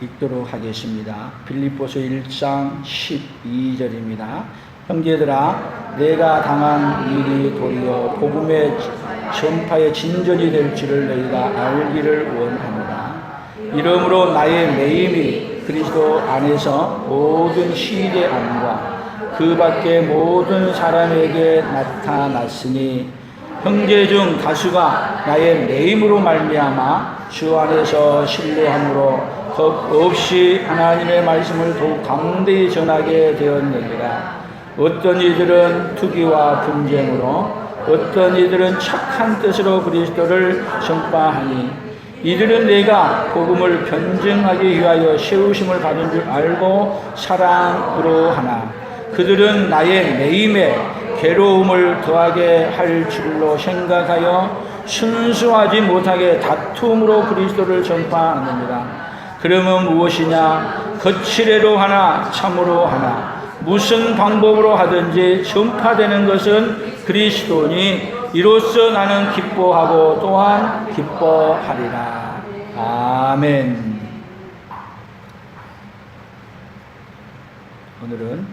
읽도록 하겠습니다. 빌립보서 1장 12절입니다. 형제들아, 내가 당한 일이 도리어 복음의 전파의 진전이 될 줄을 너희가 알기를 원합니다. 이러므로 나의 매임이 그리스도 안에서 모든 시대 안과 그 밖에 모든 사람에게 나타났으니 형제 중 다수가 나의 매임으로 말미암아 주 안에서 신뢰함으로 겁 없이 하나님의 말씀을 더욱 강대히 전하게 되었느니라. 어떤 이들은 투기와 분쟁으로, 어떤 이들은 착한 뜻으로 그리스도를 전파하니, 이들은 내가 복음을 변증하기 위하여 세우심을 받은 줄 알고 사랑으로 하나, 그들은 나의 매임에 괴로움을 더하게 할 줄로 생각하여 순수하지 못하게 다툼으로 그리스도를 전파하느니라. 그러면 무엇이냐? 거칠애로 하나 참으로 하나 무슨 방법으로 하든지 전파되는 것은 그리스도니 이로써 나는 기뻐하고 또한 기뻐하리라. 아멘. 오늘은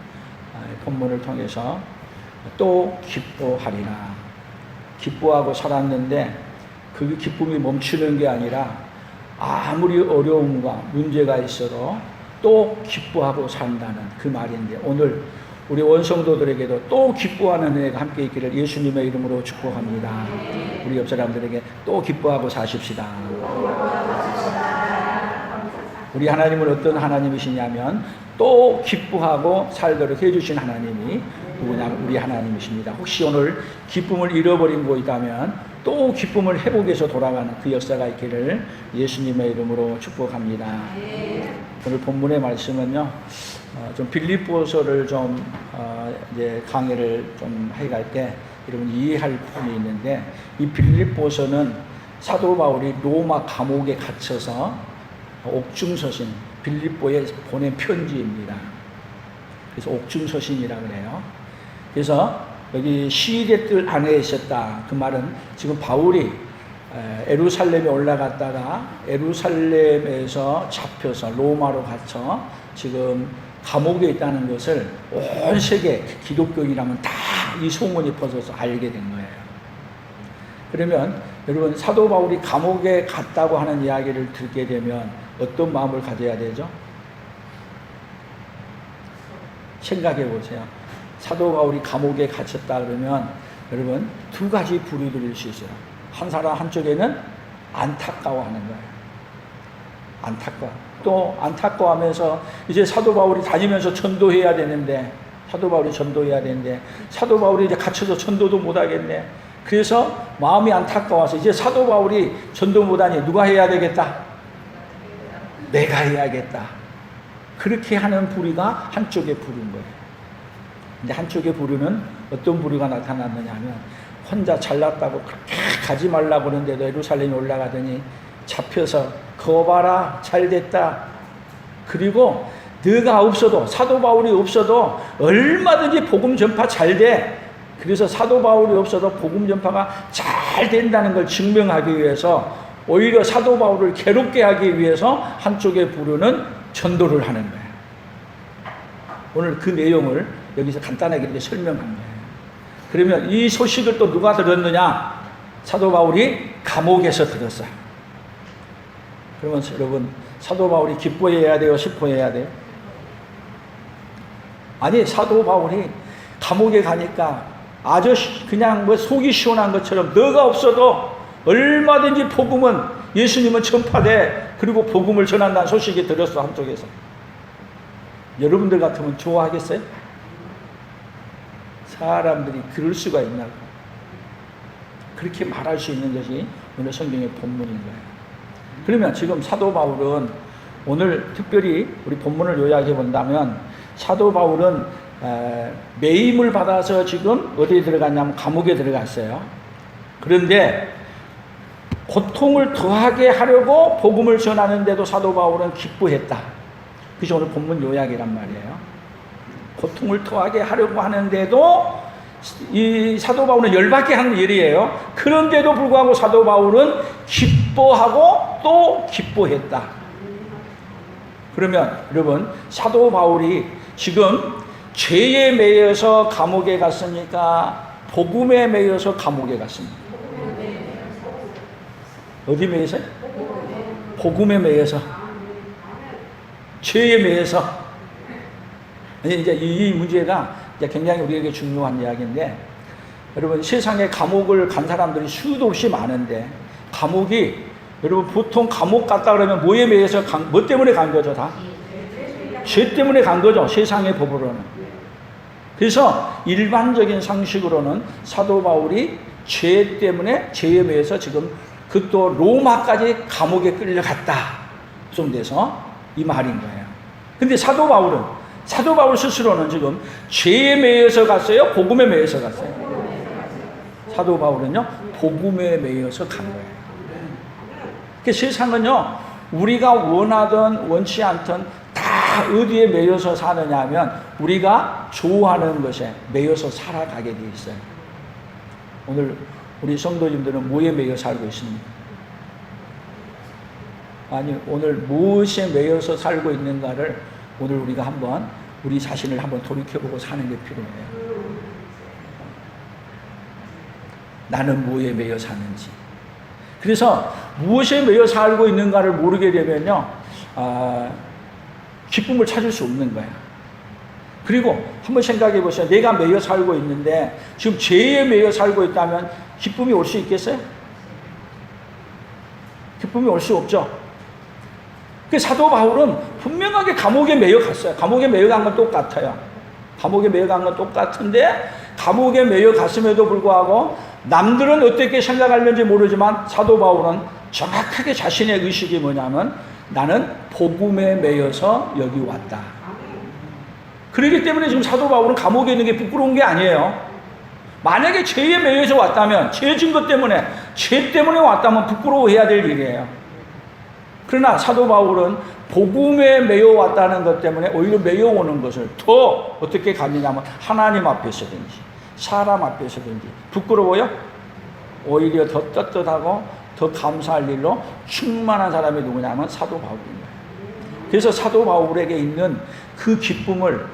본문을 통해서 또 기뻐하리라. 기뻐하고 살았는데 그 기쁨이 멈추는 게 아니라 아무리 어려움과 문제가 있어도 또 기뻐하고 산다는 그 말인데, 오늘 우리 원성도들에게도 또 기뻐하는 은혜가 함께 있기를 예수님의 이름으로 축복합니다. 우리 옆 사람들에게 또 기뻐하고 사십시다. 우리 하나님은 어떤 하나님이시냐면 또 기뻐하고 살도록 해주신 하나님이 누구냐면 우리 하나님이십니다. 혹시 오늘 기쁨을 잃어버린 거 있다면 또 기쁨을 회복해서 돌아가는 그 역사가 있기를 예수님의 이름으로 축복합니다. 오늘 본문의 말씀은요, 좀 빌립보서를 좀 이제 강의를 좀 해갈 때 여러분 이해할 부분이 있는데, 이 빌립보서는 사도 바울이 로마 감옥에 갇혀서 옥중서신 빌립보에 보낸 편지입니다. 그래서 옥중서신이라고 그래요. 그래서 여기 시대 뜰 안에 있었다. 그 말은 지금 바울이 예루살렘에 올라갔다가 예루살렘에서 잡혀서 로마로 갇혀 지금 감옥에 있다는 것을 온 세계 기독교인이라면 다 이 소문이 퍼져서 알게 된 거예요. 그러면 여러분, 사도 바울이 감옥에 갔다고 하는 이야기를 듣게 되면 어떤 마음을 가져야 되죠? 생각해 보세요. 사도 바울이 감옥에 갇혔다 그러면 여러분 두 가지 부류 들릴 수 있어요. 한 사람 한쪽에는 안타까워하는 거예요. 안타까워. 또 안타까워하면서 이제 사도 바울이 다니면서 전도해야 되는데, 사도 바울이 이제 갇혀서 전도도 못 하겠네. 그래서 마음이 안타까워서 이제 사도 바울이 전도 못하니 누가 해야 되겠다? 내가 해야겠다. 그렇게 하는 부류가 한쪽의 부류인 거예요. 근데 한쪽의 부류는 어떤 부류가 나타났느냐 하면, 혼자 잘났다고 그렇게 가지 말라고 그러는데도 예루살렘에 올라가더니 잡혀서 거봐라 잘됐다. 그리고 너가 없어도, 사도 바울이 없어도 얼마든지 복음 전파 잘 돼. 그래서 사도 바울이 없어도 복음 전파가 잘 된다는 걸 증명하기 위해서 오히려 사도 바울을 괴롭게 하기 위해서 한쪽의 부류는 전도를 하는 거예요. 오늘 그 내용을 여기서 간단하게 이렇게 설명한 거예요. 그러면 이 소식을 또 누가 들었느냐? 사도 바울이 감옥에서 들었어요. 그러면 여러분, 사도 바울이 기뻐해야 돼요? 슬퍼해야 돼요? 아니, 사도 바울이 감옥에 가니까 아주 그냥 뭐 속이 시원한 것처럼 너가 없어도 얼마든지 복음은, 예수님은 전파돼. 그리고 복음을 전한다는 소식이 들었어, 한쪽에서. 여러분들 같으면 좋아하겠어요? 사람들이 그럴 수가 있냐고. 그렇게 말할 수 있는 것이 오늘 성경의 본문인 거예요. 그러면 지금 사도 바울은, 오늘 특별히 우리 본문을 요약해 본다면, 사도 바울은 매임을 받아서 지금 어디에 들어갔냐면 감옥에 들어갔어요. 그런데 고통을 더하게 하려고 복음을 전하는데도 사도 바울은 기뻐했다. 그게 오늘 본문 요약이란 말이에요. 고통을 더하게 하려고 하는데도 이 사도 바울은 열받게 하는 일이에요. 그런데도 불구하고 사도 바울은 기뻐하고 또 기뻐했다. 그러면 여러분, 사도 바울이 지금 죄에 매여서 감옥에 갔습니까? 복음에 매여서 감옥에 갔습니까? 어디 매여서? 복음에 매여서. 죄에 매여서. 이제 이 문제가 이제 굉장히 우리에게 중요한 이야기인데, 여러분, 세상에 감옥을 간 사람들이 수도 없이 많은데, 감옥이, 여러분, 보통 감옥 갔다 그러면 뭐에 매여서 뭐 때문에 간 거죠, 다? 죄 때문에 간 거죠, 세상의 법으로는. 그래서 일반적인 상식으로는 사도 바울이 죄 때문에 죄에 매여서 지금 그또 로마까지 감옥에 끌려갔다 좀 돼서 이 말인 거예요. 근데 사도 바울 스스로는 지금 죄에 매여서 갔어요? 복음에 매여서 갔어요? 사도 바울은요, 복음에 매여서 간 거예요. 그 세상은요, 우리가 원하든 원치 않든 다 어디에 매여서 사느냐 하면 우리가 좋아하는 것에 매여서 살아가게 돼 있어요. 오늘 우리 성도님들은 뭐에 매여 살고 있습니까? 아니, 오늘 무엇에 매여서 살고 있는가를 오늘 우리가 한번 우리 자신을 한번 돌이켜보고 사는 게 필요해요. 나는 뭐에 매여 사는지. 그래서 무엇에 매여 살고 있는가를 모르게 되면요, 기쁨을 찾을 수 없는 거야. 그리고 한번 생각해 보세요. 내가 매여 살고 있는데 지금 죄에 매여 살고 있다면 기쁨이 올 수 있겠어요? 기쁨이 올 수 없죠. 그 사도 바울은 분명하게 감옥에 매여 갔어요. 감옥에 매여 간 건 똑같아요. 감옥에 매여 간 건 똑같은데 감옥에 매여 갔음에도 불구하고 남들은 어떻게 생각하는지 모르지만 사도 바울은 정확하게 자신의 의식이 뭐냐면 나는 복음에 매여서 여기 왔다. 그렇기 때문에 지금 사도 바울은 감옥에 있는 게 부끄러운 게 아니에요. 만약에 죄에 매여서 왔다면, 죄 진 것 때문에, 죄 때문에 왔다면 부끄러워해야 될 일이에요. 그러나 사도 바울은 복음에 매여 왔다는 것 때문에 오히려 매여 오는 것을 더 어떻게 가느냐면 하나님 앞에서든지 사람 앞에서든지 부끄러워요? 오히려 더 떳떳하고 더 감사할 일로 충만한 사람이 누구냐면 사도 바울입니다. 그래서 사도 바울에게 있는 그 기쁨을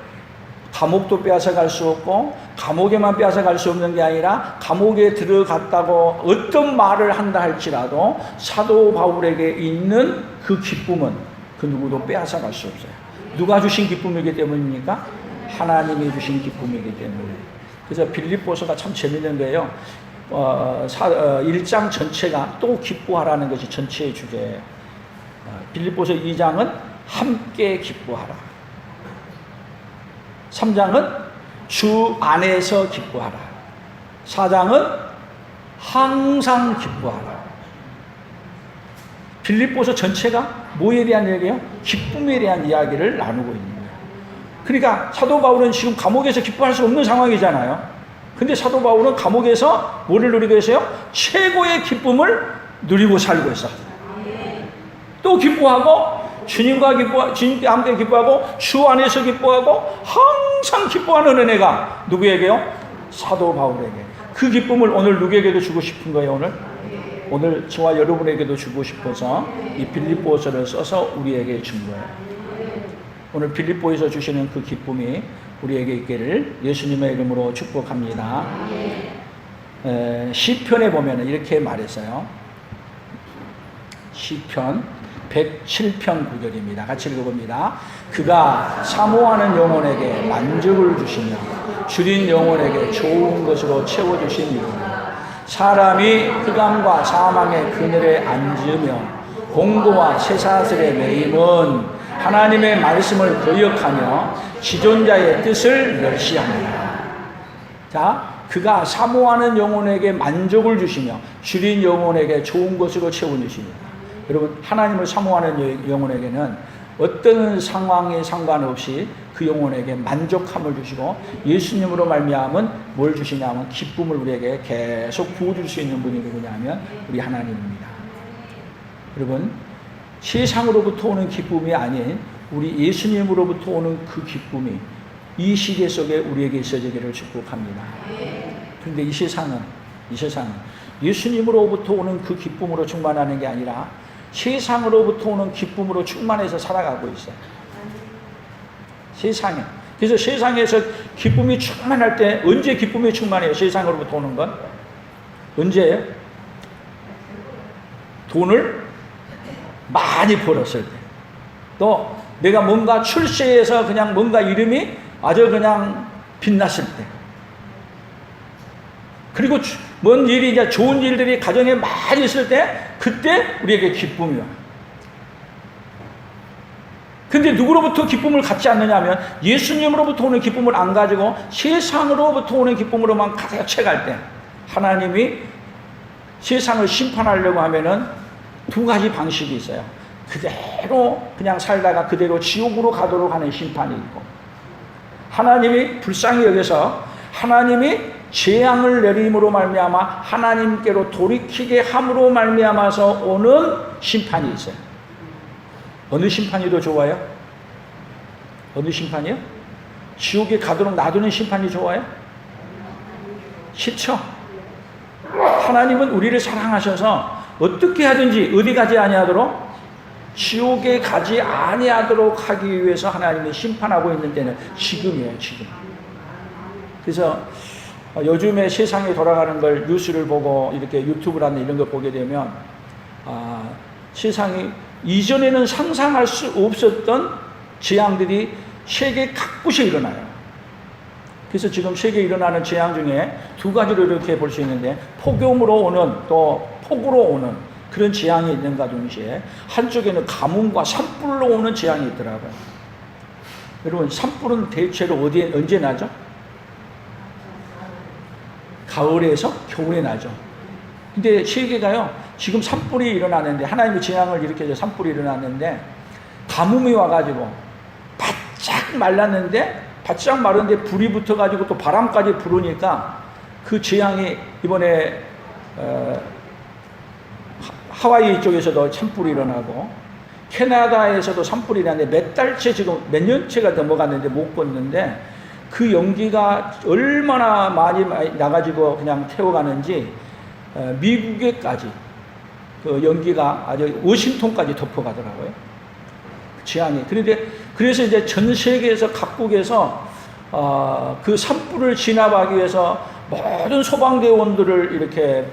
감옥도 빼앗아갈 수 없고 감옥에만 빼앗아갈 수 없는 게 아니라 감옥에 들어갔다고 어떤 말을 한다 할지라도 사도 바울에게 있는 그 기쁨은 그 누구도 빼앗아갈 수 없어요. 누가 주신 기쁨이기 때문입니까? 하나님이 주신 기쁨이기 때문에. 그래서 빌립보서가 참 재밌는 거예요. 1장 전체가 또 기뻐하라는 것이 전체의 주제예요. 빌립보서 2장은 함께 기뻐하라. 3장은 주 안에서 기뻐하라. 4장은 항상 기뻐하라. 빌립보서 전체가 뭐에 대한 얘기예요? 기쁨에 대한 이야기를 나누고 있는 거예요. 그러니까 사도 바울은 지금 감옥에서 기뻐할 수 없는 상황이잖아요. 근데 사도 바울은 감옥에서 뭐를 누리고 계세요? 최고의 기쁨을 누리고 살고 있어. 또 기뻐하고 주님과 함께 기뻐하고 주 안에서 기뻐하고 항상 기뻐하는 은혜가 누구에게요? 사도 바울에게. 그 기쁨을 오늘 누구에게도 주고 싶은 거예요. 오늘 저와 여러분에게도 주고 싶어서 이 빌립보서를 써서 우리에게 준 거예요. 오늘 빌립보에서 주시는 그 기쁨이 우리에게 있기를 예수님의 이름으로 축복합니다. 시편에 보면 이렇게 말했어요. 시편 107편 9절입니다. 같이 읽어봅니다. 그가 사모하는 영혼에게 만족을 주시며 줄인 영혼에게 좋은 것으로 채워주시니 사람이 흑암과 사망의 그늘에 앉으며 공고와 쇠사슬에 매임은 하나님의 말씀을 거역하며 지존자의 뜻을 멸시합니다. 자, 그가 사모하는 영혼에게 만족을 주시며 줄인 영혼에게 좋은 것으로 채워주십니다. 여러분, 하나님을 사모하는 영혼에게는 어떤 상황에 상관없이 그 영혼에게 만족함을 주시고 예수님으로 말미암은 뭘 주시냐면 기쁨을 우리에게 계속 부어줄 수 있는 분이 누구냐면 우리 하나님입니다. 여러분, 세상으로부터 오는 기쁨이 아닌 우리 예수님으로부터 오는 그 기쁨이 이 시대 속에 우리에게 있어지기를 축복합니다. 그런데 이 세상은 예수님으로부터 오는 그 기쁨으로 충만하는 게 아니라 세상으로부터 오는 기쁨으로 충만해서 살아가고 있어요. 세상에. 그래서 세상에서 기쁨이 충만할 때 언제 기쁨이 충만해요? 세상으로부터 오는 건? 언제예요? 돈을 많이 벌었을 때. 또 내가 뭔가 출세해서 그냥 뭔가 이름이 아주 그냥 빛났을 때. 그리고 뭔 일이 이제 좋은 일들이 가정에 많이 있을 때 그때 우리에게 기쁨이 와요. 근데 누구로부터 기쁨을 갖지 않느냐 하면 예수님으로부터 오는 기쁨을 안 가지고 세상으로부터 오는 기쁨으로만 가득 채갈 때 하나님이 세상을 심판하려고 하면은 두 가지 방식이 있어요. 그대로 그냥 살다가 그대로 지옥으로 가도록 하는 심판이 있고, 하나님이 불쌍히 여겨서 하나님이 재앙을 내림으로 말미암아 하나님께로 돌이키게 함으로 말미암아서 오는 심판이 있어요. 어느 심판이 더 좋아요? 어느 심판이요? 지옥에 가도록 놔두는 심판이 좋아요? 싫죠? 하나님은 우리를 사랑하셔서 어떻게 하든지 어디 가지 아니하도록, 지옥에 가지 아니하도록 하기 위해서 하나님이 심판하고 있는 때는 지금이에요, 지금. 그래서 요즘에 세상에 돌아가는 걸 뉴스를 보고 이렇게 유튜브라는 이런 걸 보게 되면 세상이 이전에는 상상할 수 없었던 재앙들이 세계 각곳에 일어나요. 그래서 지금 세계에 일어나는 재앙 중에 두 가지로 이렇게 볼 수 있는데, 폭염으로 오는 또 폭우로 오는 그런 재앙이 있는가 동시에 한쪽에는 가뭄과 산불로 오는 재앙이 있더라고요. 여러분, 산불은 대체로 언제 나죠? 가을에서 겨울에 나죠. 근데 세계가요, 지금 산불이 일어나는데, 하나님의 재앙을 일으켜서 산불이 일어났는데, 가뭄이 와가지고 바짝 말랐는데, 바짝 마른데 불이 붙어가지고 또 바람까지 불으니까 그 재앙이 이번에 하와이 쪽에서도 산불이 일어나고, 캐나다에서도 산불이 일어났는데 몇 달째, 지금 몇 년째가 넘어갔는데 못 껐는데, 그 연기가 얼마나 많이 나가지고 그냥 태워가는지 미국에까지 그 연기가 아주 워싱턴까지 덮어가더라고요. 재앙이. 그런데 그래서 이제 전 세계에서 각국에서 그 산불을 진압하기 위해서 모든 소방대원들을 이렇게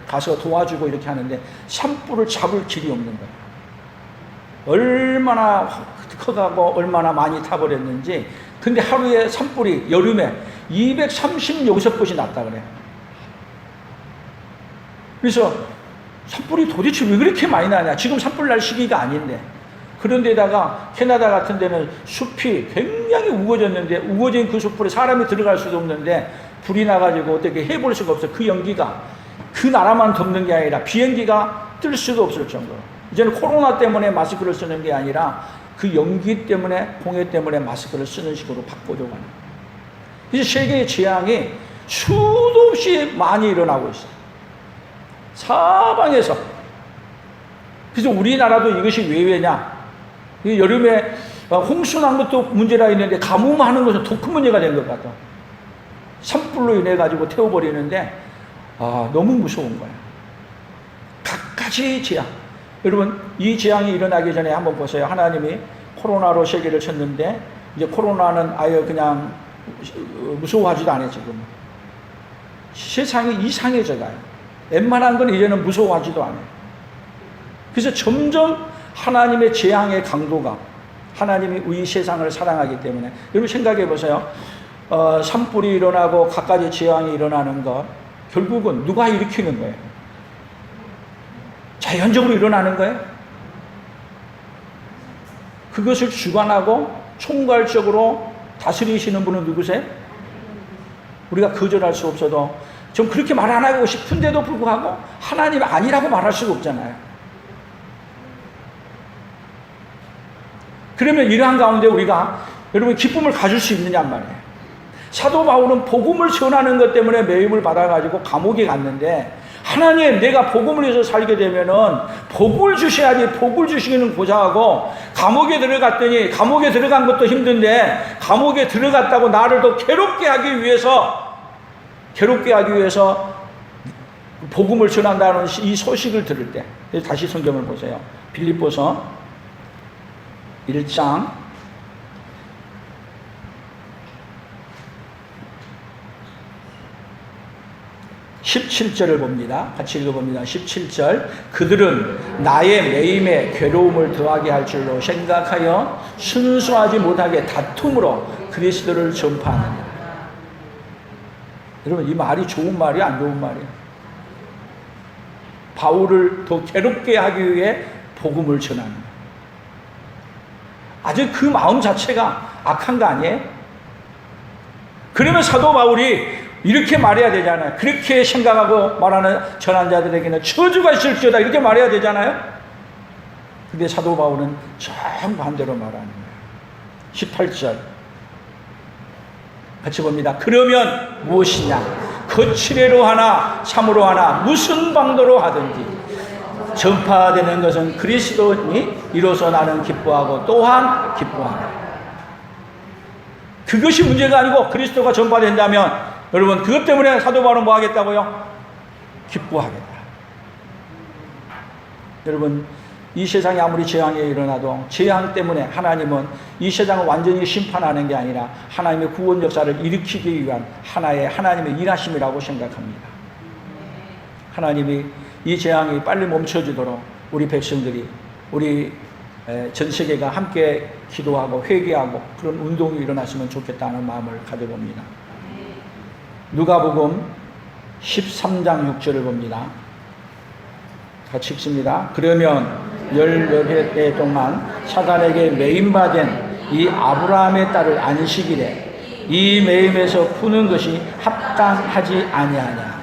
가서 도와주고 이렇게 하는데 산불을 잡을 길이 없는 거예요. 얼마나 커가고 얼마나 많이 타버렸는지. 근데 하루에 산불이 여름에 236곳이 났다 그래요. 그래서 산불이 도대체 왜 그렇게 많이 나냐? 지금 산불 날 시기가 아닌데. 그런데다가 캐나다 같은 데는 숲이 굉장히 우거졌는데, 우거진 그 숲불에 사람이 들어갈 수도 없는데 불이 나가지고 어떻게 해볼 수가 없어요. 그 연기가 그 나라만 덮는 게 아니라 비행기가 뜰 수도 없을 정도로. 이제는 코로나 때문에 마스크를 쓰는 게 아니라 그 연기 때문에, 공해 때문에 마스크를 쓰는 식으로 바꿔줘가는 거예요. 이제 세계의 재앙이 수도 없이 많이 일어나고 있어요. 사방에서. 그래서 우리나라도 이것이 왜 왜냐? 여름에 홍수 난 것도 문제라 했는데 가뭄하는 것은 더 큰 문제가 된 것 같아. 산불로 인해 가지고 태워버리는데 너무 무서운 거야. 각가지 재앙. 여러분, 이 재앙이 일어나기 전에 한번 보세요. 하나님이 코로나로 세계를 쳤는데 이제 코로나는 아예 그냥 무서워하지도 않아요. 지금 세상이 이상해져 가요. 웬만한 건 이제는 무서워하지도 않아요. 그래서 점점 하나님의 재앙의 강도가, 하나님이 우리 세상을 사랑하기 때문에, 여러분 생각해 보세요. 산불이 일어나고 각가지 재앙이 일어나는 것, 결국은 누가 일으키는 거예요? 자연적으로 일어나는 거예요? 그것을 주관하고 총괄적으로 다스리시는 분은 누구세요? 우리가 거절할 수 없어도, 좀 그렇게 말 안 하고 싶은데도 불구하고 하나님 아니라고 말할 수가 없잖아요. 그러면 이러한 가운데 우리가 여러분 기쁨을 가질 수 있느냐 말이에요. 사도 바울은 복음을 전하는 것 때문에 매임을 받아가지고 감옥에 갔는데, 하나님, 내가 복음을 위해서 살게 되면은 복을 주셔야지, 복을 주시기는 고사하고 감옥에 들어갔더니, 감옥에 들어간 것도 힘든데 감옥에 들어갔다고 나를 더 괴롭게 하기 위해서 복음을 전한다는 이 소식을 들을 때, 다시 성경을 보세요. 빌립보서 1장 17절을 봅니다. 같이 읽어봅니다. 17절. 그들은 나의 매임에 괴로움을 더하게 할 줄로 생각하여 순수하지 못하게 다툼으로 그리스도를 전파하느니라. 여러분, 이 말이 좋은 말이 안 좋은 말이에요. 바울을 더 괴롭게 하기 위해 복음을 전하는 거예요. 아주 그 마음 자체가 악한 거 아니에요? 그러면 사도 바울이 이렇게 말해야 되잖아요. 그렇게 생각하고 말하는 전한 자들에게는 저주가 있을지어다, 이렇게 말해야 되잖아요. 근데 사도 바울은 정반대로 말하는 거예요. 18절 같이 봅니다. 그러면 무엇이냐? 거칠애로 하나 참으로 하나 무슨 방도로 하든지 전파되는 것은 그리스도니 이로써 나는 기뻐하고 또한 기뻐하라. 그것이 문제가 아니고 그리스도가 전파된다면 여러분, 그것 때문에 사도 바울은 뭐 하겠다고요? 기뻐하겠다. 여러분, 이 세상에 아무리 재앙이 일어나도 재앙 때문에 하나님은 이 세상을 완전히 심판하는 게 아니라 하나님의 구원 역사를 일으키기 위한 하나님의 일하심이라고 생각합니다. 하나님이 이 재앙이 빨리 멈춰지도록 우리 백성들이, 우리 전 세계가 함께 기도하고 회개하고 그런 운동이 일어났으면 좋겠다는 마음을 가져봅니다. 누가복음 13장 6절을 봅니다. 같이 읽습니다. 그러면 16해 동안 사단에게 매임받은 이 아브라함의 딸을 안식일에 이 매임에서 푸는 것이 합당하지 아니하냐.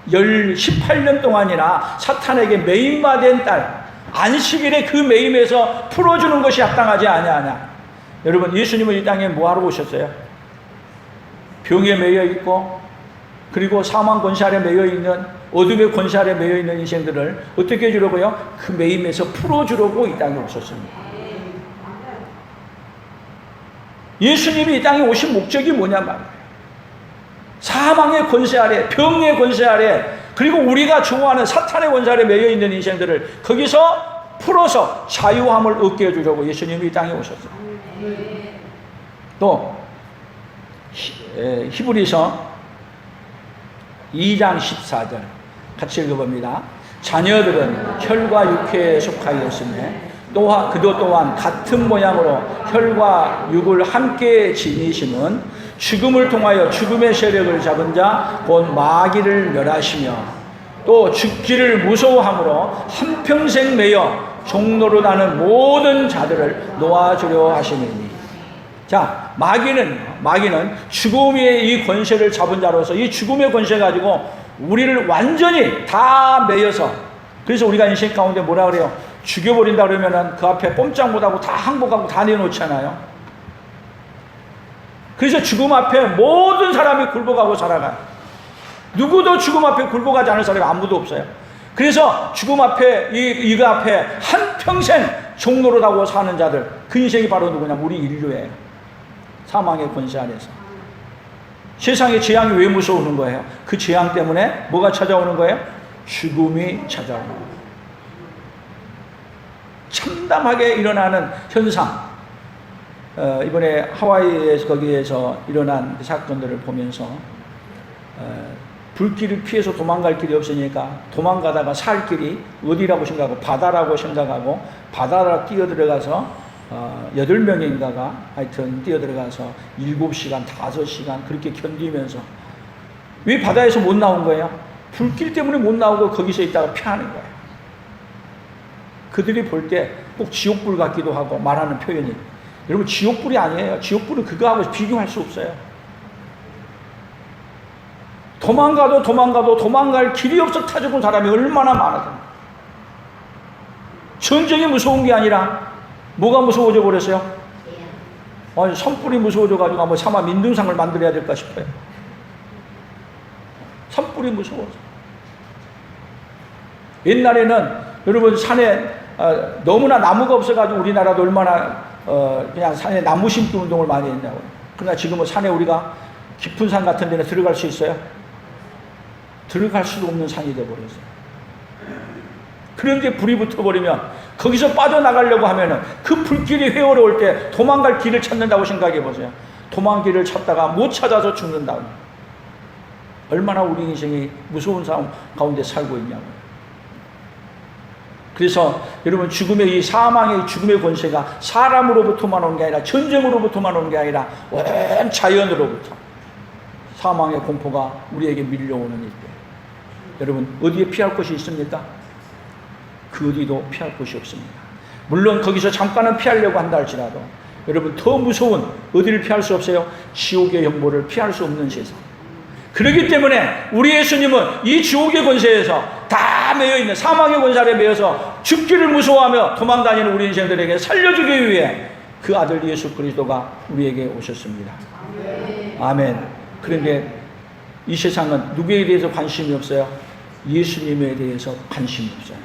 18년 동안이나 사탄에게 매임받은 딸 안식일에 그 매임에서 풀어주는 것이 합당하지 아니하냐. 여러분, 예수님은 이 땅에 뭐하러 오셨어요? 병에 매여 있고, 그리고 사망 권세 아래 매여 있는, 어둠의 권세 아래 매여 있는 인생들을 어떻게 해주려고요? 그 매임에서 풀어주려고 이 땅에 오셨습니다. 예수님이 이 땅에 오신 목적이 뭐냐 말이에요. 사망의 권세 아래, 병의 권세 아래, 그리고 우리가 좋아하는 사탄의 권세 아래 매여 있는 인생들을 거기서 풀어서 자유함을 얻게 해주려고 예수님이 이 땅에 오셨어요. 또 히브리서 2장 14절 같이 읽어봅니다. 자녀들은 혈과 육회에 속하였으며 그도 또한 같은 모양으로 혈과 육을 함께 지니심은 죽음을 통하여 죽음의 세력을 잡은 자 곧 마귀를 멸하시며 또 죽기를 무서워함으로 한평생 매여 종로로 나는 모든 자들을 놓아주려 하시느니. 자, 마귀는 죽음의 이 권세를 잡은 자로서 이 죽음의 권세 가지고 우리를 완전히 다 매여서, 그래서 우리가 인생 가운데 뭐라 그래요? 죽여버린다 그러면은 그 앞에 꼼짝 못하고 다 항복하고 다 내놓잖아요. 그래서 죽음 앞에 모든 사람이 굴복하고 살아가요. 누구도 죽음 앞에 굴복하지 않을 사람이 아무도 없어요. 그래서 죽음 앞에 이거 앞에 한평생 종노릇하고 사는 자들, 그 인생이 바로 누구냐? 우리 인류예요. 사망의 권세 안에서. 세상의 재앙이 왜 무서우는 거예요? 그 재앙 때문에 뭐가 찾아오는 거예요? 죽음이 찾아오는 거예요. 참담하게 일어나는 현상. 이번에 하와이에서 거기에서 일어난 사건들을 보면서 불길을 피해서 도망갈 길이 없으니까 도망가다가 살 길이 어디라고 생각하고 바다라고 생각하고 바다로 뛰어들어가서 8명인가가 하여튼 뛰어들어가서 7시간, 5시간 그렇게 견디면서, 왜 바다에서 못 나온 거예요? 불길 때문에 못 나오고 거기서 있다가 피하는 거예요. 그들이 볼 때 꼭 지옥불 같기도 하고 말하는 표현이, 여러분 지옥불이 아니에요. 지옥불은 그거하고 비교할 수 없어요. 도망가도 도망갈 길이 없어 타 죽은 사람이 얼마나 많아요. 전쟁이 무서운 게 아니라 뭐가 무서워져 버렸어요? 아니, 산불이 무서워져 가지고 한번 사마 민둥상을 만들어야 될까 싶어요. 산불이 무서워서. 옛날에는 여러분 산에 너무나 나무가 없어가지고 우리나라도 얼마나 그냥 산에 나무 심기 운동을 많이 했냐고요. 그러나 지금은 산에 우리가 깊은 산 같은 데는 들어갈 수 있어요? 들어갈 수도 없는 산이 되어버렸어요. 그런데 불이 붙어버리면 거기서 빠져나가려고 하면은 그 불길이 회오러올 때 도망갈 길을 찾는다고 생각해 보세요. 도망길을 찾다가 못 찾아서 죽는다고. 얼마나 우리 인생이 무서운 상황 가운데 살고 있냐고요. 그래서 여러분, 죽음의 이 사망의 죽음의 권세가 사람으로부터만 오는 게 아니라 전쟁으로부터만 오는 게 아니라 온 자연으로부터 사망의 공포가 우리에게 밀려오는 이때, 여러분 어디에 피할 곳이 있습니까? 그 어디도 피할 곳이 없습니다. 물론 거기서 잠깐은 피하려고 한다 할지라도 여러분, 더 무서운 어디를 피할 수 없어요? 지옥의 형벌을 피할 수 없는 세상. 그렇기 때문에 우리 예수님은 이 지옥의 권세에서 다 매여있는 사망의 권세에 매여서 죽기를 무서워하며 도망다니는 우리 인생들에게 살려주기 위해 그 아들 예수 그리스도가 우리에게 오셨습니다. 아멘. 그런데 이 세상은 누구에 대해서 관심이 없어요? 예수님에 대해서 관심이 없어요.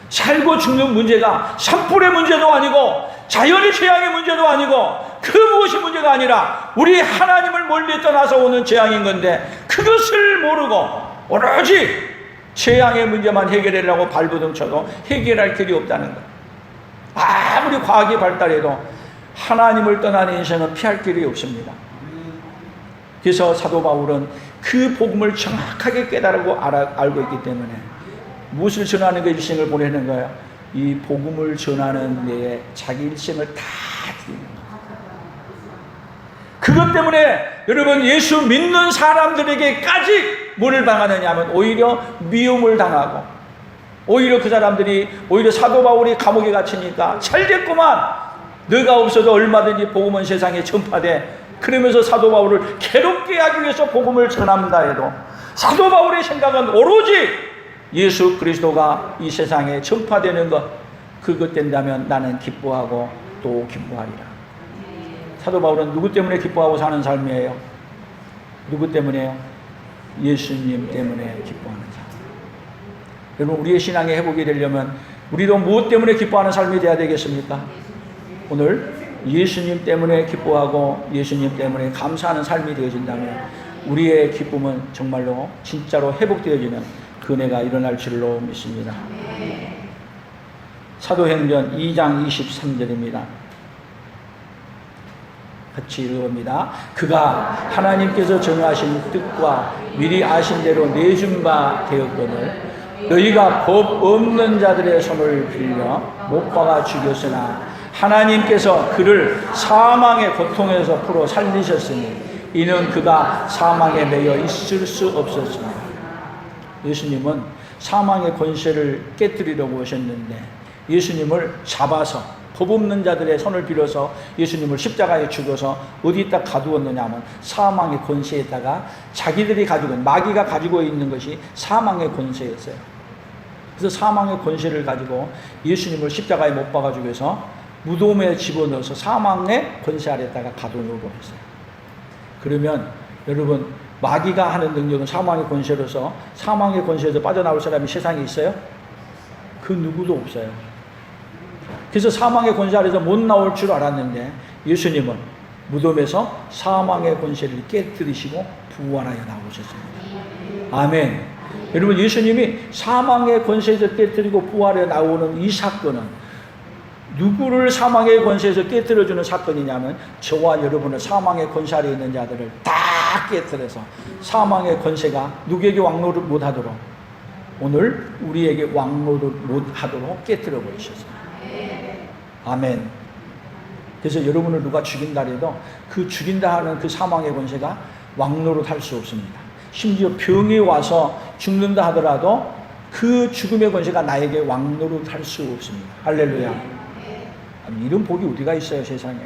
살고 죽는 문제가 산불의 문제도 아니고 자연의 재앙의 문제도 아니고 그 무엇이 문제가 아니라 우리 하나님을 멀리 떠나서 오는 재앙인 건데, 그것을 모르고 오로지 재앙의 문제만 해결하려고 발버둥 쳐도 해결할 길이 없다는 것. 아무리 과학이 발달해도 하나님을 떠나는 인생은 피할 길이 없습니다. 그래서 사도 바울은 그 복음을 정확하게 깨달고 알고 있기 때문에 무엇을 전하는 게 일생을 보내는 거예요? 이 복음을 전하는 데에 자기 일생을 다 드리는 거예요. 그것 때문에 여러분, 예수 믿는 사람들에게까지 뭐를 당하느냐 하면 오히려 미움을 당하고, 오히려 그 사람들이 오히려 사도 바울이 감옥에 갇히니까 잘 됐구만, 너가 없어도 얼마든지 복음은 세상에 전파돼, 그러면서 사도 바울을 괴롭게 하기 위해서 복음을 전한다 해도 사도 바울의 생각은 오로지 예수 그리스도가 이 세상에 전파되는 것, 그것 된다면 나는 기뻐하고 또 기뻐하리라. 사도 바울은 누구 때문에 기뻐하고 사는 삶이에요? 누구 때문에요? 예수님 때문에 기뻐하는 삶. 여러분, 우리의 신앙의 회복이 되려면 우리도 무엇 때문에 기뻐하는 삶이 되어야 되겠습니까? 오늘 예수님 때문에 기뻐하고 예수님 때문에 감사하는 삶이 되어진다면 우리의 기쁨은 정말로 진짜로 회복되어지는 그 은혜가 일어날 줄로 믿습니다. 사도행전 2장 23절입니다. 같이 읽어봅니다. 그가 하나님께서 정하신 뜻과 미리 아신 대로 내준 바 되었거늘 너희가 법 없는 자들의 손을 빌려 못 박아 죽였으나 하나님께서 그를 사망의 고통에서 풀어 살리셨으니 이는 그가 사망에 매여 있을 수 없었습니다. 예수님은 사망의 권세를 깨뜨리려고 오셨는데 예수님을 잡아서 법 없는 자들의 손을 빌어서 예수님을 십자가에 죽여서 어디다 가두었느냐 하면 사망의 권세에다가 자기들이 가지고 있는, 마귀가 가지고 있는 것이 사망의 권세였어요. 그래서 사망의 권세를 가지고 예수님을 십자가에 못 박아 죽여서 무덤에 집어넣어서 사망의 권세 아래다가 가두려고 했어요. 그러면 여러분, 마귀가 하는 능력은 사망의 권세로서 사망의 권세에서 빠져나올 사람이 세상에 있어요? 그 누구도 없어요. 그래서 사망의 권세 아래서 못 나올 줄 알았는데 예수님은 무덤에서 사망의 권세를 깨뜨리시고 부활하여 나오셨습니다. 아멘. 여러분, 예수님이 사망의 권세에서 깨뜨리고 부활하여 나오는 이 사건은 누구를 사망의 권세에서 깨뜨려주는 사건이냐면 저와 여러분을 사망의 권세 아래 있는 자들을 다 깨뜨려서 사망의 권세가 누구에게 왕노를 못하도록 오늘 우리에게 왕노를 못하도록 깨뜨려 버리셨습니다. 아멘. 그래서 여러분을 누가 죽인다 해도 그 죽인다 하는 그 사망의 권세가 왕노릇 할 수 없습니다. 심지어 병이 와서 죽는다 하더라도 그 죽음의 권세가 나에게 왕노릇 할 수 없습니다. 할렐루야. 아니, 이런 복이 어디가 있어요, 세상에.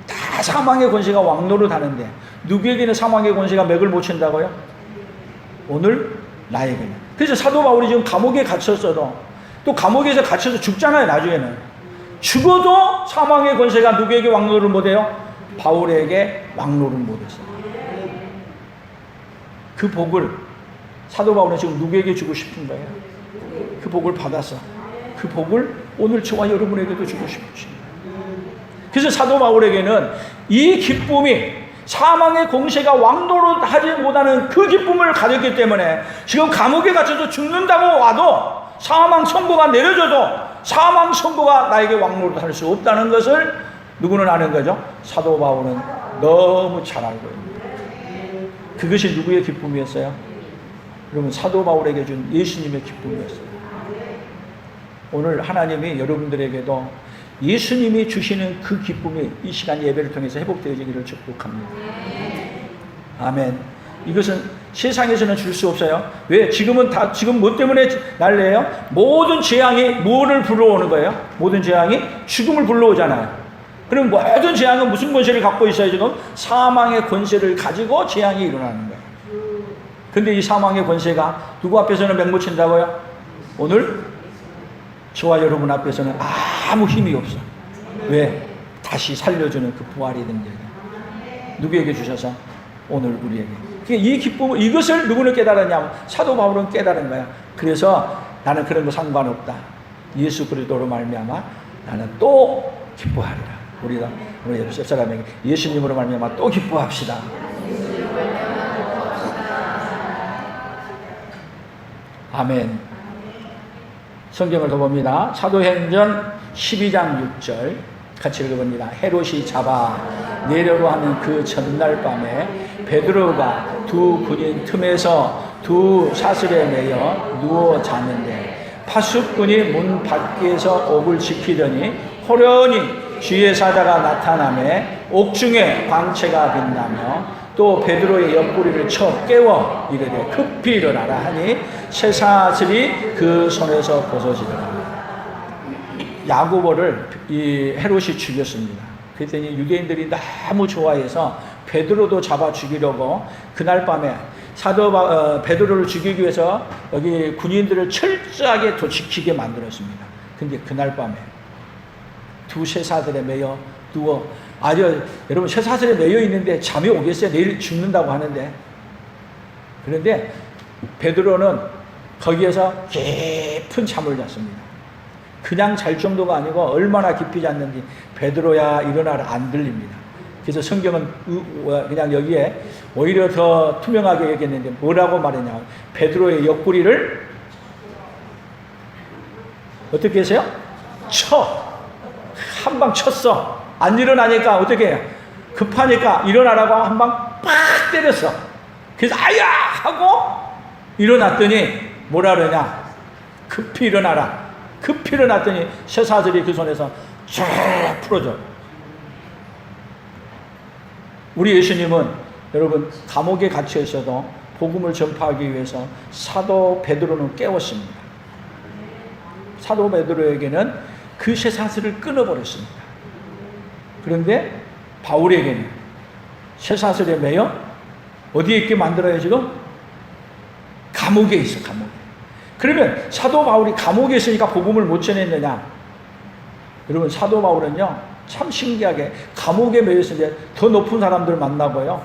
다 사망의 권세가 왕노릇 하는데 누구에게는 사망의 권세가 맥을 못 친다고요? 오늘 나에게는. 그래서 사도 바울이 지금 감옥에 갇혔어도 또 감옥에서 갇혀서 죽잖아요. 나중에는 죽어도 사망의 권세가 누구에게 왕노릇 못해요? 바울에게 왕노릇 못했어요. 그 복을 사도 바울은 지금 누구에게 주고 싶은 거예요? 그 복을 받아서 그 복을 오늘 저와 여러분에게도 주고 싶으십니다. 그래서 사도 바울에게는 이 기쁨이 사망의 공세가 왕노릇 하지 못하는 그 기쁨을 가졌기 때문에 지금 감옥에 갇혀서 죽는다고 와도 사망 선고가 내려져도 사망 선고가 나에게 왕노릇 할 수 없다는 것을 누구는 아는 거죠? 사도 바울은 너무 잘 알고 있습니다. 그것이 누구의 기쁨이었어요? 여러분, 사도 바울에게 준 예수님의 기쁨이었어요. 오늘 하나님이 여러분들에게도 예수님이 주시는 그 기쁨이 이 시간 예배를 통해서 회복되어지기를 축복합니다. 아멘. 이것은 세상에서는 줄 수 없어요. 왜? 지금 뭐 때문에 난리예요? 모든 재앙이 뭐를 불러오는 거예요? 모든 재앙이 죽음을 불러오잖아요. 그럼 모든 재앙은 무슨 권세를 갖고 있어요? 지금 사망의 권세를 가지고 재앙이 일어나는 거예요. 근데 이 사망의 권세가 누구 앞에서는 맹모친다고요? 오늘 저와 여러분 앞에서는 아무 힘이 없어. 왜? 다시 살려주는 그 부활이 된 거예요. 누구에게 주셔서? 오늘 우리에게. 이 기쁨, 이것을 누구는 깨달았냐면 사도 바울은 깨달은 거야. 그래서 나는 그런 거 상관없다. 예수 그리스도로 말미암아 나는 또 기뻐하리라. 우리가 우리 옆 사람에게 예수님으로 말미암아 또 기뻐합시다. 아멘. 성경을 더 봅니다. 사도행전 12장 6절 같이 읽어봅니다. 헤롯이 잡아 내려고 하는 그 전날 밤에 베드로가 두 군인 틈에서 두 사슬에 매여 누워 잤는데 파수꾼이 문 밖에서 옥을 지키더니 호련히 주의 사자가 나타나매 옥중에 광채가 빛나며 또 베드로의 옆구리를 쳐 깨워 이르되 급히 일어나라 하니 쇠사슬이 그 손에서 벗어지더라. 야고보를 이 헤롯이 죽였습니다. 그랬더니 유대인들이 너무 좋아해서 베드로도 잡아 죽이려고 그날 밤에 베드로를 죽이기 위해서 여기 군인들을 철저하게 지키게 만들었습니다. 근데 그날 밤에 두 쇠사슬에 매여 누워 여러분 쇠사슬에 매여 있는데 잠이 오겠어요? 내일 죽는다고 하는데. 그런데 베드로는 거기에서 깊은 잠을 잤습니다. 그냥 잘 정도가 아니고 얼마나 깊이 잤는지 베드로야 일어나라 안 들립니다. 그래서 성경은 그냥 여기에 오히려 더 투명하게 얘기했는데 뭐라고 말했냐. 베드로의 옆구리를 어떻게 했어요? 한 방 쳤어. 안 일어나니까 어떻게 해요? 급하니까 일어나라고 한 방 빡 때렸어. 그래서 아야! 하고 일어났더니 뭐라 그러냐. 급히 일어나라. 급히 일어났더니 쇠사슬이 그 손에서 쫙 풀어져. 우리 예수님은 여러분 감옥에 갇혀 있어도 복음을 전파하기 위해서 사도 베드로는 깨웠습니다. 사도 베드로에게는 그 쇠사슬을 끊어버렸습니다. 그런데 바울에게는 쇠사슬에 매여 어디에 있게 만들어요 지금? 감옥에 있어. 감옥에. 그러면 사도 바울이 감옥에 있으니까 복음을 못 전했느냐? 여러분 사도 바울은요 참 신기하게 감옥에 매여 있을 때 더 높은 사람들 만나고요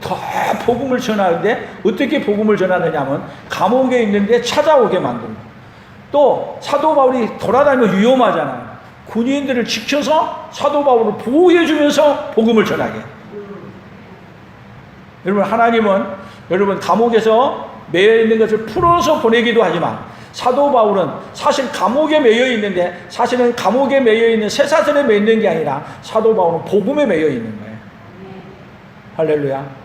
더 복음을 전하는데 어떻게 복음을 전하느냐면 감옥에 있는데 찾아오게 만들고 또 사도 바울이 돌아다니면 위험하잖아요. 군인들을 지켜서 사도 바울을 보호해주면서 복음을 전하게. 여러분 하나님은 여러분 감옥에서 매여 있는 것을 풀어서 보내기도 하지만 사도 바울은 사실 감옥에 매여 있는데 사실은 감옥에 매여 있는 쇠사슬에 매여 있는 게 아니라 사도 바울은 복음에 매여 있는 거예요. 할렐루야.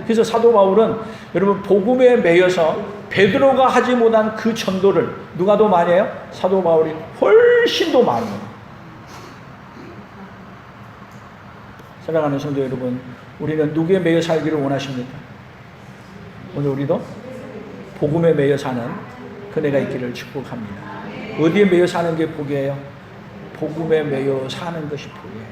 그래서 사도 바울은 여러분 복음에 매여서 베드로가 하지 못한 그 전도를 누가 더 많이 해요? 사도 바울이 훨씬 더 많이 해요. 사랑하는 성도 여러분, 우리는 누구에 매여 살기를 원하십니까? 오늘 우리도 복음에 매여 사는 그네가 있기를 축복합니다. 어디에 매여 사는 게 복이에요? 복음에 매여 사는 것이 복이에요.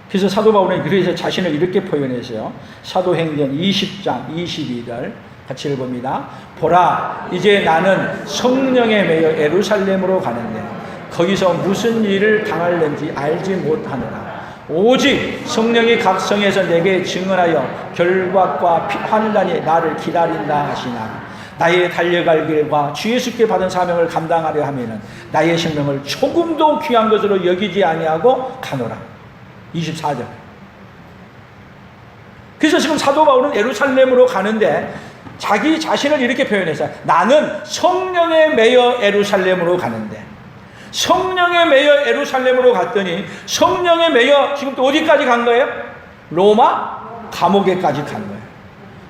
그래서 사도 바울은 그래서 자신을 이렇게 표현했어요. 사도행전 20장 22절 같이 읽어봅니다. 보라, 이제 나는 성령에 매여 예루살렘으로 가는데 거기서 무슨 일을 당할는지 알지 못하노라. 오직 성령이 각 성에서 내게 증언하여 결박과 환난이 나를 기다린다 하시나 나의 달려갈 길과 주 예수께 받은 사명을 감당하려 하면은 나의 생명을 조금도 귀한 것으로 여기지 아니하고 가노라. 24절. 그래서 지금 사도 바울은 예루살렘으로 가는데 자기 자신을 이렇게 표현했어요. 나는 성령에 매여 예루살렘으로 가는데, 성령에 매여 예루살렘으로 갔더니 성령에 매여 지금 또 어디까지 간 거예요? 로마 감옥에까지 간 거예요.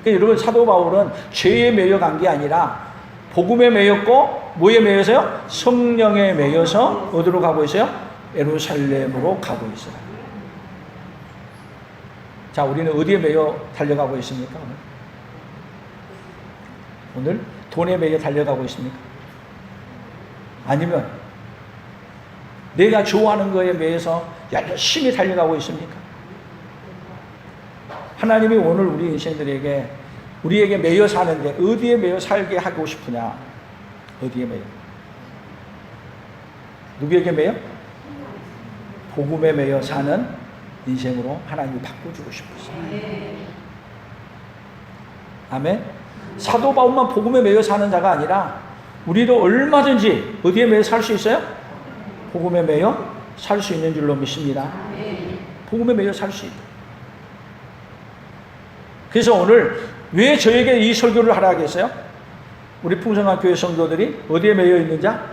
그러니까 여러분, 사도 바울은 죄에 매여 간 게 아니라 복음에 매였고 뭐에 매여서요? 성령에 매여서 어디로 가고 있어요? 예루살렘으로 가고 있어요. 자, 우리는 어디에 매여 달려가고 있습니까? 오늘 돈에 매여 달려가고 있습니까? 아니면 내가 좋아하는 거에 매여서 열심히 달려가고 있습니까? 하나님이 오늘 우리 인생들에게, 우리에게 매여 사는데 어디에 매여 살게 하고 싶으냐? 어디에 매여? 누구에게 매여? 복음에 매여 사는 인생으로 하나님이 바꿔주고 싶으세요. 아멘. 사도 바울만 복음에 매여 사는 자가 아니라 우리도 얼마든지 어디에 매여 살 수 있어요? 복음에 매여 살 수 있는 줄로 믿습니다. 복음에 매여 살 수 있다. 그래서 오늘 왜 저에게 이 설교를 하라 하겠어요? 우리 풍성한 교회 성도들이 어디에 매여 있는 자?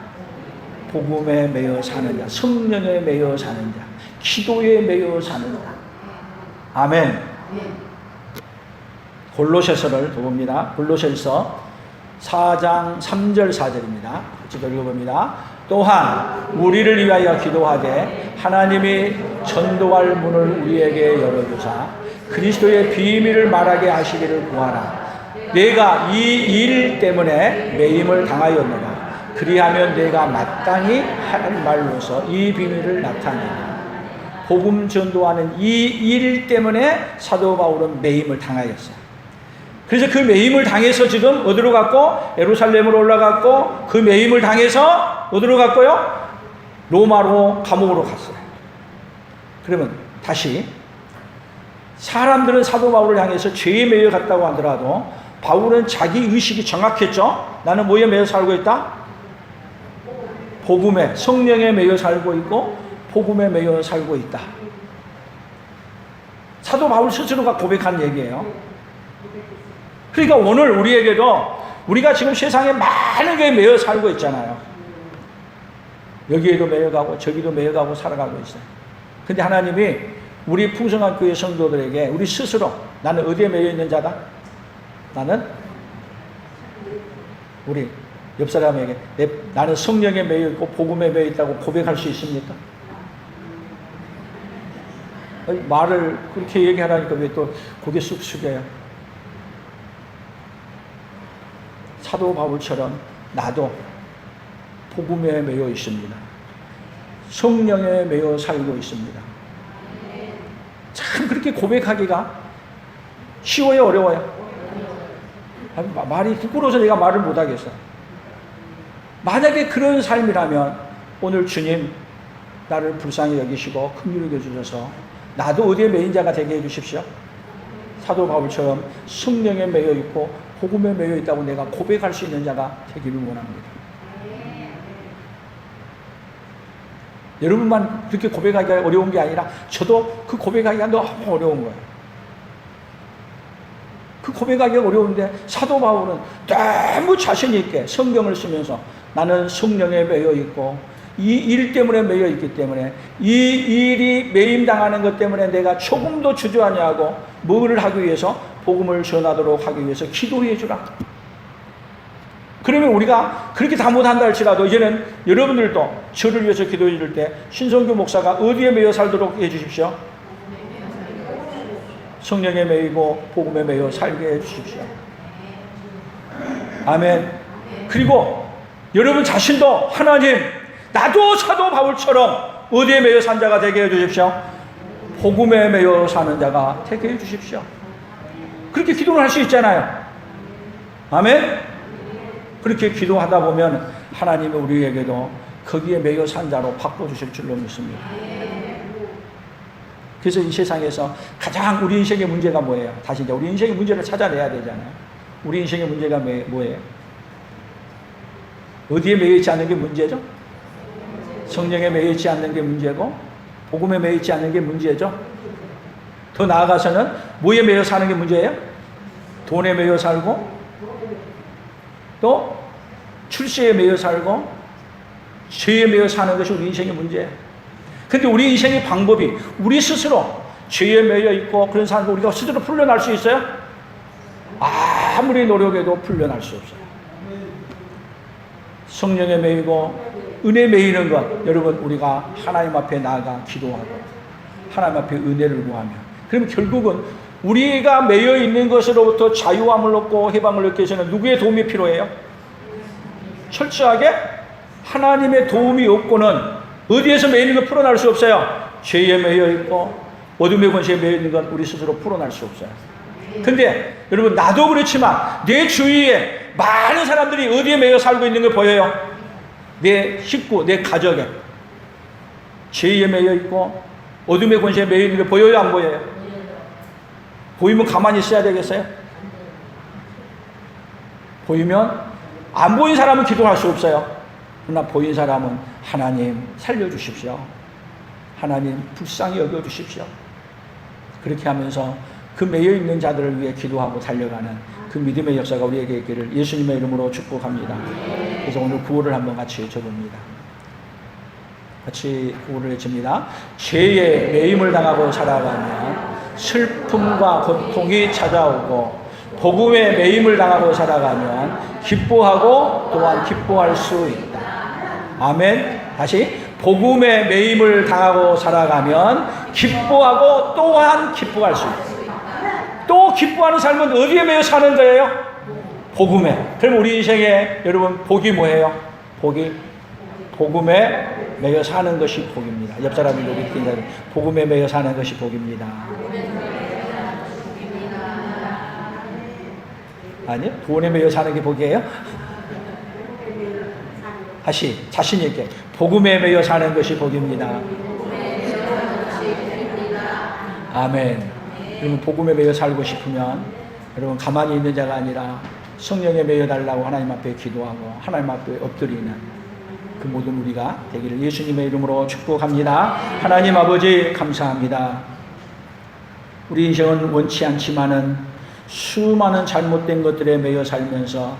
복음에 매여 사는 자, 성령에 매여 사는 자, 기도에 매여 사는 자. 아멘. 골로새서를 봅니다. 골로새서 4장 3절 4절입니다. 같이 읽어봅니다. 또한 우리를 위하여 기도하되 하나님이 전도할 문을 우리에게 열어주사 그리스도의 비밀을 말하게 하시기를 구하라. 내가 이 일 때문에 매임을 당하였노라. 그리하면 내가 마땅히 할 말로서 이 비밀을 나타내라. 복음 전도하는 이 일 때문에 사도 바울은 매임을 당하였어요. 그래서 그 매임을 당해서 지금 어디로 갔고? 예루살렘으로 올라갔고, 그 매임을 당해서 어디로 갔고요? 로마로, 감옥으로 갔어요. 그러면 다시, 사람들은 사도 바울을 향해서 죄에 매여 갔다고 하더라도 바울은 자기 의식이 정확했죠. 나는 뭐에 매여 살고 있다? 복음에, 성령에 매여 살고 있고 복음에 매여 살고 있다. 사도 바울 스스로가 고백한 얘기예요. 그러니까 오늘 우리에게도, 우리가 지금 세상에 많은 게 매여 살고 있잖아요. 여기에도 매여가고 저기도 매여가고 살아가고 있어요. 근데 하나님이 우리 풍성한 교회 성도들에게 우리 스스로, 나는 어디에 매여 있는 자다? 나는 우리 옆 사람에게 나는 성령에 매여 있고 복음에 매여 있다고 고백할 수 있습니까? 말을 그렇게 얘기하라니까 왜 또 고개 쑥 숙여요? 사도 바울처럼 나도 복음에 매여 있습니다. 성령에 매여 살고 있습니다. 참 그렇게 고백하기가 쉬워요, 어려워요? 말이 부끄러워서 내가 말을 못하겠어. 만약에 그런 삶이라면 오늘 주님 나를 불쌍히 여기시고 긍휼히 여겨주셔서 나도 어디에 매인 자가 되게 해주십시오. 사도 바울처럼 성령에 매여 있고 복음에 매여 있다고 내가 고백할 수 있는 자가 되기를 원합니다. 여러분만 그렇게 고백하기가 어려운 게 아니라 저도 그 고백하기가 너무 어려운 거예요. 그 고백하기가 어려운데 사도 바울은 너무 자신 있게 성경을 쓰면서 나는 성령에 매여 있고 이 일 때문에 매여 있기 때문에 이 일이 매임당하는 것 때문에 내가 조금도 주저하지 않고 뭐를 하기 위해서? 복음을 전하도록 하기 위해서 기도해 주라. 그러면 우리가 그렇게 다 못한다 할지라도 이제는 여러분들도 저를 위해서 기도해 줄 때 신성규 목사가 어디에 매여 살도록 해 주십시오? 성령에 매이고 복음에 매여 살게 해 주십시오. 아멘. 그리고 여러분 자신도 하나님, 나도 사도 바울처럼 어디에 매여 산 자가 되게 해 주십시오. 복음에 매여 사는 자가 되게 해 주십시오. 그렇게 기도를 할 수 있잖아요. 아멘. 그렇게 기도하다 보면 하나님이 우리에게도 거기에 매여 산 자로 바꿔주실 줄로 믿습니다. 그래서 이 세상에서 가장 우리 인생의 문제가 뭐예요? 다시 이제 우리 인생의 문제를 찾아내야 되잖아요. 우리 인생의 문제가 뭐예요? 어디에 매여 있지 않는 게 문제죠? 성령에 매여 있지 않는 게 문제고 복음에 매여 있지 않는 게 문제죠. 더 나아가서는 뭐에 매여 사는 게 문제예요? 돈에 매여 살고 또 출세에 매여 살고 죄에 매여 사는 것이 우리 인생의 문제예요. 근데 우리 인생의 방법이 우리 스스로 죄에 매여 있고 그런 사람을 우리가 스스로 풀려날 수 있어요? 아무리 노력해도 풀려날 수 없어요. 성령에 매이고 은혜에 매이는 것, 여러분 우리가 하나님 앞에 나아가 기도하고 하나님 앞에 은혜를 구하며, 그러면 결국은 우리가 매여 있는 것으로부터 자유함을 얻고 해방을 얻기 위해서는 누구의 도움이 필요해요? 철저하게 하나님의 도움이 없고는 어디에서 매여 있는 걸 풀어날 수 없어요. 죄에 매여 있고 어둠의 권세에 매여 있는 건 우리 스스로 풀어날 수 없어요. 근데 여러분 나도 그렇지만 내 주위에 많은 사람들이 어디에 매여 살고 있는 걸 보여요? 내 식구, 내 가족에 죄에 매여 있고 어둠의 권세에 매여 있는 게 보여요, 안 보여요? 보이면 가만히 있어야 되겠어요? 보이면 안 보인 사람은 기도할 수 없어요. 그러나 보인 사람은 하나님 살려주십시오. 하나님 불쌍히 여겨주십시오. 그렇게 하면서 그 매여 있는 자들을 위해 기도하고 달려가는 그 믿음의 역사가 우리에게 있기를 예수님의 이름으로 축복합니다. 그래서 오늘 구호를 한번 같이 외쳐봅니다. 같이 구호를 외칩니다. 죄에 매임을 당하고 살아가면 슬픔과 고통이 찾아오고 복음에 매임을 당하고 살아가면 기뻐하고 또한 기뻐할 수 있다. 아멘. 다시 복음에 매임을 당하고 살아가면 기뻐하고 또한 기뻐할 수 있다. 또 기뻐하는 삶은 어디에 매여 사는 거예요? 복음에. 그럼 우리 인생에 여러분 복이 뭐예요? 복이 복음에 매여 사는 것이 복입니다. 옆 사람이 여기 있는 복음에 매여 사는 것이 복입니다. 아니요? 돈에 매여 사는 게 복이에요? 다시 자신 있게 복음에 매여 사는 것이 복입니다. 아멘. 여러분 복음에 매여 살고 싶으면 여러분 가만히 있는 자가 아니라 성령에 매여 달라고 하나님 앞에 기도하고 하나님 앞에 엎드리는 그 모든 우리가 되기를 예수님의 이름으로 축복합니다. 하나님 아버지 감사합니다. 우리 인생은 원치 않지만은 수많은 잘못된 것들에 매여 살면서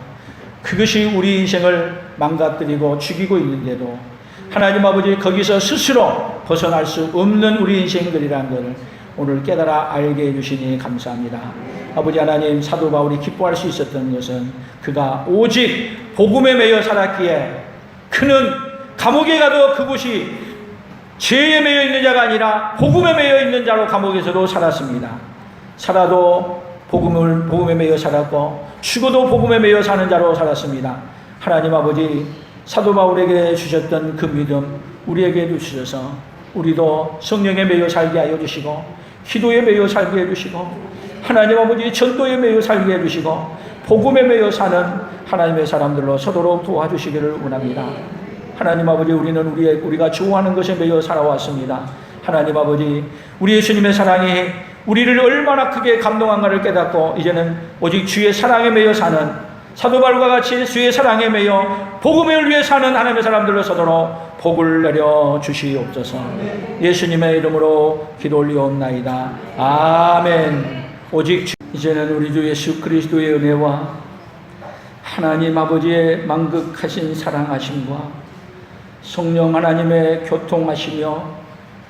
그것이 우리 인생을 망가뜨리고 죽이고 있는데도 하나님 아버지 거기서 스스로 벗어날 수 없는 우리 인생들이라는 것을 오늘 깨달아 알게 해주시니 감사합니다. 아버지 하나님, 사도 바울이 기뻐할 수 있었던 것은 그가 오직 복음에 매여 살았기에 그는 감옥에 가도 그곳이 죄에 매여 있는 자가 아니라 복음에 매여 있는 자로 감옥에서도 살았습니다. 살아도 복음에 매여 살았고 죽어도 복음에 매여 사는 자로 살았습니다. 하나님 아버지, 사도 바울에게 주셨던 그 믿음 우리에게도 주셔서 우리도 성령에 매여 살게 하여 주시고 기도에 매여 살게 해주시고 하나님 아버지 전도에 매여 살게 해주시고 복음에 매여 사는 하나님의 사람들로 서도록 도와주시기를 원합니다. 하나님 아버지, 우리는 우리가 좋아하는 것에 매여 살아왔습니다. 하나님 아버지, 우리 예수님의 사랑이 우리를 얼마나 크게 감동한가를 깨닫고 이제는 오직 주의 사랑에 매여 사는 사도 바울과 같이 주의 사랑에 매여 복음을 위해 사는 하나님의 사람들로 서도록 복을 내려 주시옵소서. 예수님의 이름으로 기도 올리옵나이다. 아멘. 오직 이제는 우리 주 예수 그리스도의 은혜와 하나님 아버지의 만극하신 사랑하심과 성령 하나님의 교통하시며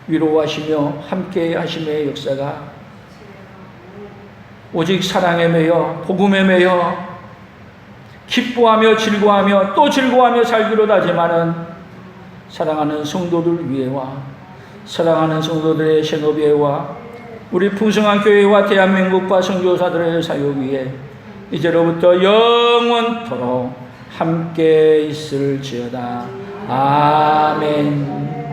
위로하시며 함께 하심의 역사가 오직 사랑에 매여 복음에 매여 기뻐하며 즐거워하며 또 즐거워하며 살기로 다짐하는 사랑하는 성도들 위에와 사랑하는 성도들의 생업위에와 우리 풍성한 교회와 대한민국과 선교사들의 사역 위에 이제로부터 영원토록 함께 있을지어다. 아멘.